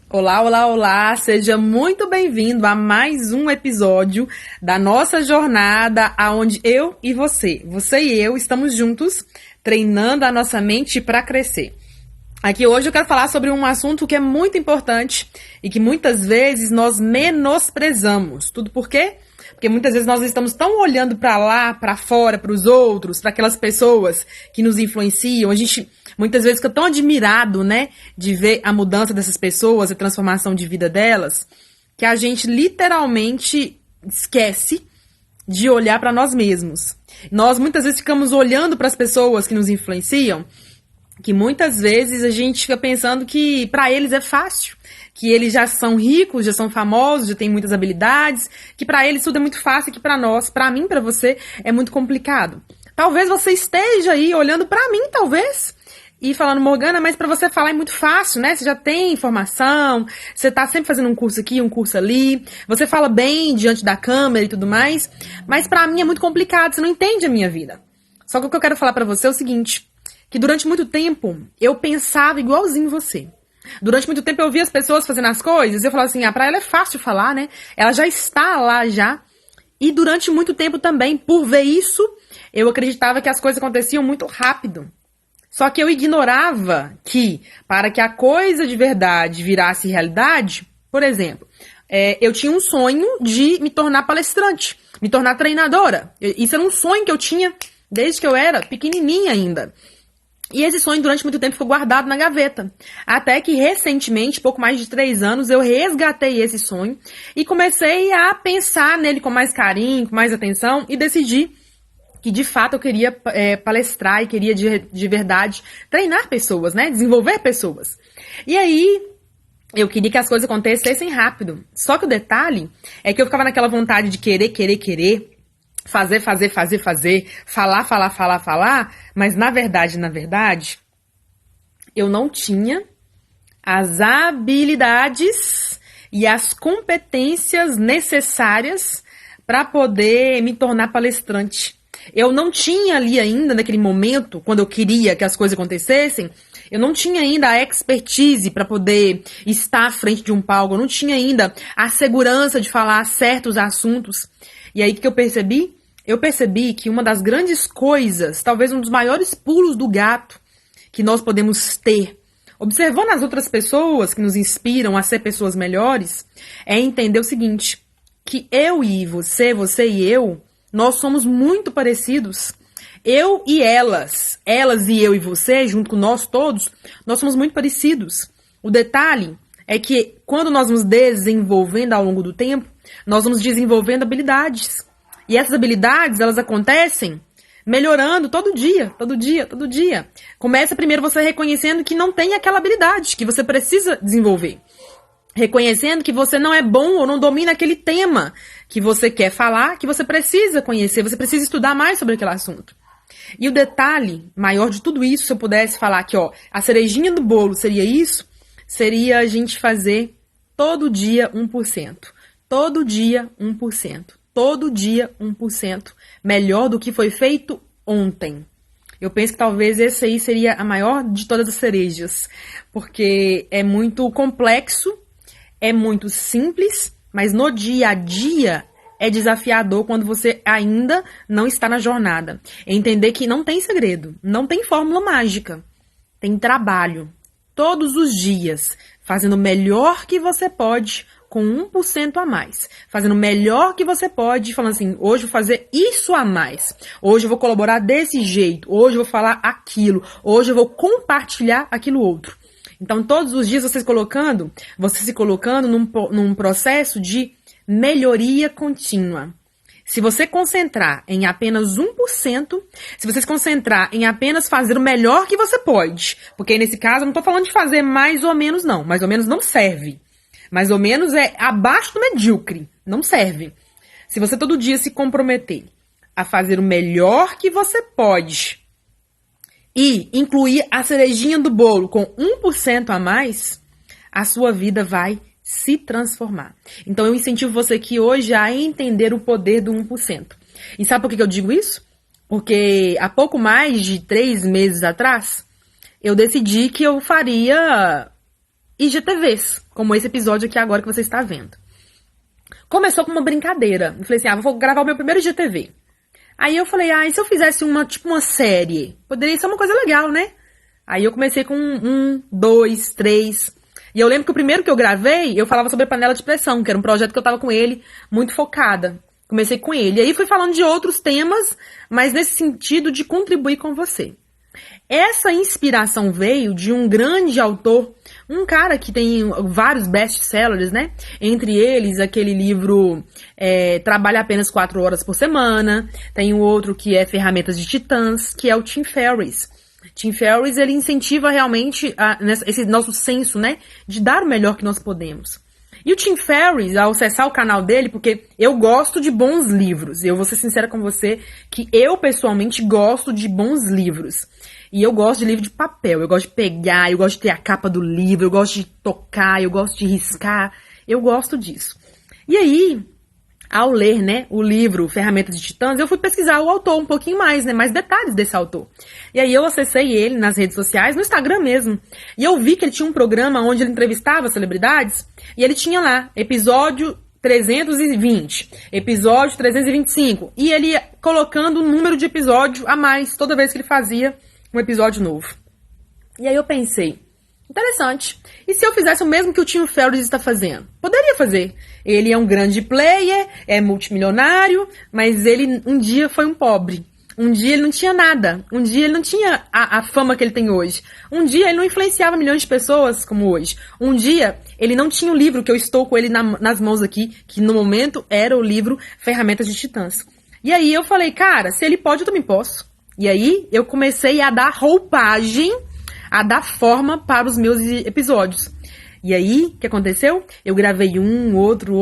Olá, olá, olá! Seja muito bem-vindo a mais um episódio da nossa jornada aonde eu e você e eu estamos juntos treinando a nossa mente para crescer. Aqui hoje eu quero falar sobre um assunto que é muito importante e que muitas vezes nós menosprezamos. Tudo por quê? Porque muitas vezes nós estamos tão olhando para lá, para fora, para os outros, para aquelas pessoas que nos influenciam. A gente muitas vezes fica tão admirado, né, de ver a mudança dessas pessoas, a transformação de vida delas, que a gente literalmente esquece de olhar para nós mesmos. Nós muitas vezes ficamos olhando para as pessoas que nos influenciam, que muitas vezes a gente fica pensando que para eles é fácil, que eles já são ricos, já são famosos, já têm muitas habilidades, que para eles tudo é muito fácil, que para nós, para mim, para você, é muito complicado. Talvez você esteja aí olhando para mim, talvez, e falando, Morgana, mas para você falar é muito fácil, né? Você já tem informação, você tá sempre fazendo um curso aqui, um curso ali, você fala bem diante da câmera e tudo mais, mas para mim é muito complicado, você não entende a minha vida. Só que o que eu quero falar para você é o seguinte, que durante muito tempo eu pensava igualzinho você. Durante muito tempo eu via as pessoas fazendo as coisas e eu falava assim, pra ela é fácil falar, né? Ela já está lá já. E durante muito tempo também, por ver isso, eu acreditava que as coisas aconteciam muito rápido. Só que eu ignorava que, para que a coisa de verdade virasse realidade, por exemplo, eu tinha um sonho de me tornar palestrante, me tornar treinadora. Isso era um sonho que eu tinha desde que eu era pequenininha ainda. E esse sonho durante muito tempo ficou guardado na gaveta. Até que recentemente, pouco mais de 3 anos, eu resgatei esse sonho e comecei a pensar nele com mais carinho, com mais atenção e decidi que de fato eu queria palestrar e queria de verdade treinar pessoas, né? Desenvolver pessoas. E aí eu queria que as coisas acontecessem rápido. Só que o detalhe é que eu ficava naquela vontade de querer. Fazer, falar, mas na verdade, eu não tinha as habilidades e as competências necessárias para poder me tornar palestrante. Eu não tinha ali ainda, naquele momento, quando eu queria que as coisas acontecessem, eu não tinha ainda a expertise para poder estar à frente de um palco, eu não tinha ainda a segurança de falar certos assuntos. E aí o que eu percebi? Eu percebi que uma das grandes coisas, talvez um dos maiores pulos do gato que nós podemos ter, observando as outras pessoas que nos inspiram a ser pessoas melhores, é entender o seguinte, que eu e você e eu, nós somos muito parecidos. Eu e elas e eu e você, junto com nós todos, nós somos muito parecidos. O detalhe é que quando nós nos desenvolvendo ao longo do tempo, nós vamos desenvolvendo habilidades. E essas habilidades, elas acontecem melhorando todo dia. Começa primeiro você reconhecendo que não tem aquela habilidade, que você precisa desenvolver. Reconhecendo que você não é bom ou não domina aquele tema que você quer falar, que você precisa conhecer, você precisa estudar mais sobre aquele assunto. E o detalhe maior de tudo isso, se eu pudesse falar que, a cerejinha do bolo seria isso, seria a gente fazer todo dia 1%. Todo dia 1%. Todo dia 1%, melhor do que foi feito ontem. Eu penso que talvez esse aí seria a maior de todas as cerejas, porque é muito complexo, é muito simples, mas no dia a dia é desafiador quando você ainda não está na jornada. É entender que não tem segredo, não tem fórmula mágica, tem trabalho. Todos os dias, fazendo o melhor que você pode, com 1% a mais, fazendo o melhor que você pode, falando assim, hoje eu vou fazer isso a mais, hoje eu vou colaborar desse jeito, hoje eu vou falar aquilo, hoje eu vou compartilhar aquilo outro. Então, todos os dias você se colocando num processo de melhoria contínua. Se você concentrar em apenas 1%, se você se concentrar em apenas fazer o melhor que você pode, porque nesse caso eu não estou falando de fazer mais ou menos não, mais ou menos não serve. Mais ou menos é abaixo do medíocre, não serve. Se você todo dia se comprometer a fazer o melhor que você pode e incluir a cerejinha do bolo com 1% a mais, a sua vida vai se transformar. Então eu incentivo você aqui hoje a entender o poder do 1%. E sabe por que eu digo isso? Porque há pouco mais de 3 meses atrás, eu decidi que eu faria IGTVs, como esse episódio aqui agora que você está vendo. Começou com uma brincadeira. Eu falei assim, vou gravar o meu primeiro IGTV. Aí eu falei, e se eu fizesse uma série? Poderia ser uma coisa legal, né? Aí eu comecei com 1, 2, 3. E eu lembro que o primeiro que eu gravei, eu falava sobre a panela de pressão, que era um projeto que eu tava com ele, muito focada. Comecei com ele. E aí fui falando de outros temas, mas nesse sentido de contribuir com você. Essa inspiração veio de um grande autor, um cara que tem vários best-sellers, né? Entre eles, aquele livro Trabalha Apenas 4 Horas por Semana. Tem um outro que é Ferramentas de Titãs, que é o Tim Ferriss. Tim Ferriss, ele incentiva realmente esse nosso senso, né? De dar o melhor que nós podemos. E o Tim Ferriss, ao acessar o canal dele, porque eu gosto de bons livros. Eu vou ser sincera com você que eu, pessoalmente, gosto de bons livros. E eu gosto de livro de papel. Eu gosto de pegar, eu gosto de ter a capa do livro, eu gosto de tocar, eu gosto de riscar. Eu gosto disso. E aí, ao ler, né, o livro Ferramentas de Titãs, eu fui pesquisar o autor um pouquinho mais, né, mais detalhes desse autor. E aí eu acessei ele nas redes sociais, no Instagram mesmo. E eu vi que ele tinha um programa onde ele entrevistava celebridades, e ele tinha lá, episódio 320, episódio 325, e ele ia colocando um número de episódio a mais toda vez que ele fazia um episódio novo. E aí eu pensei, interessante. E se eu fizesse o mesmo que o Tim Ferriss está fazendo? Poderia fazer. Ele é um grande player, é multimilionário, mas ele um dia foi um pobre. Um dia ele não tinha nada. Um dia ele não tinha a fama que ele tem hoje. Um dia ele não influenciava milhões de pessoas como hoje. Um dia ele não tinha o livro que eu estou com ele nas mãos aqui, que no momento era o livro Ferramentas de Titãs. E aí eu falei, cara, se ele pode, eu também posso. E aí eu comecei a dar roupagem, a dar forma para os meus episódios. E aí, o que aconteceu? Eu gravei um, outro,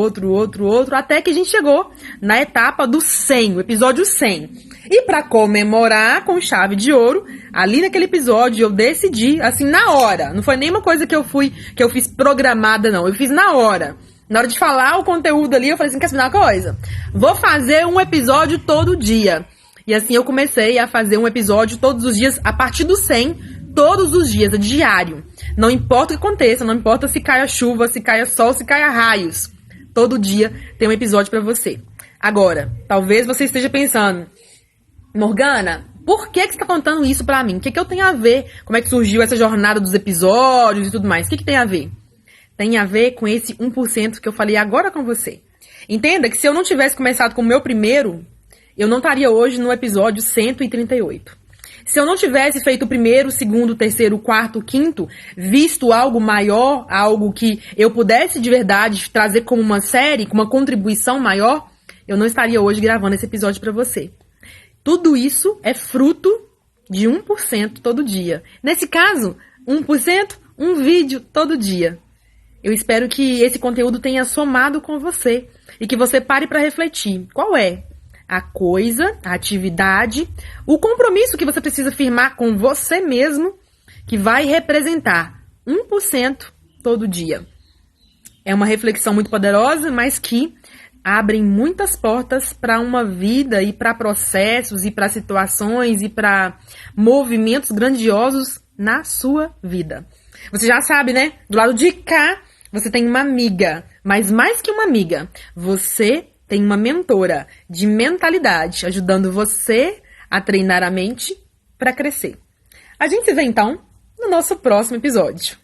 até que a gente chegou na etapa do 100, o episódio 100. E para comemorar com chave de ouro, ali naquele episódio eu decidi, assim, na hora. Não foi nenhuma coisa que eu fiz programada, não. Eu fiz na hora. Na hora de falar o conteúdo ali, eu falei assim, quer saber uma coisa? Vou fazer um episódio todo dia. E assim eu comecei a fazer um episódio todos os dias, a partir do 100, todos os dias, é diário. Não importa o que aconteça, não importa se caia chuva, se caia sol, se caia raios. Todo dia tem um episódio pra você. Agora, talvez você esteja pensando, Morgana, por que você tá contando isso pra mim? O que eu tenho a ver? Como é que surgiu essa jornada dos episódios e tudo mais? O que tem a ver? Tem a ver com esse 1% que eu falei agora com você. Entenda que se eu não tivesse começado com o meu primeiro, eu não estaria hoje no episódio 138. Se eu não tivesse feito o primeiro, o segundo, o terceiro, o quarto, o quinto, visto algo maior, algo que eu pudesse de verdade trazer como uma série, com uma contribuição maior, eu não estaria hoje gravando esse episódio para você. Tudo isso é fruto de 1% todo dia. Nesse caso, 1%, um vídeo todo dia. Eu espero que esse conteúdo tenha somado com você e que você pare para refletir. Qual é a coisa, a atividade, o compromisso que você precisa firmar com você mesmo que vai representar 1% todo dia? É uma reflexão muito poderosa, mas que abrem muitas portas para uma vida e para processos e para situações e para movimentos grandiosos na sua vida. Você já sabe, né? Do lado de cá, você tem uma amiga, mas mais que uma amiga, você tem uma mentora de mentalidade, ajudando você a treinar a mente para crescer. A gente se vê então no nosso próximo episódio.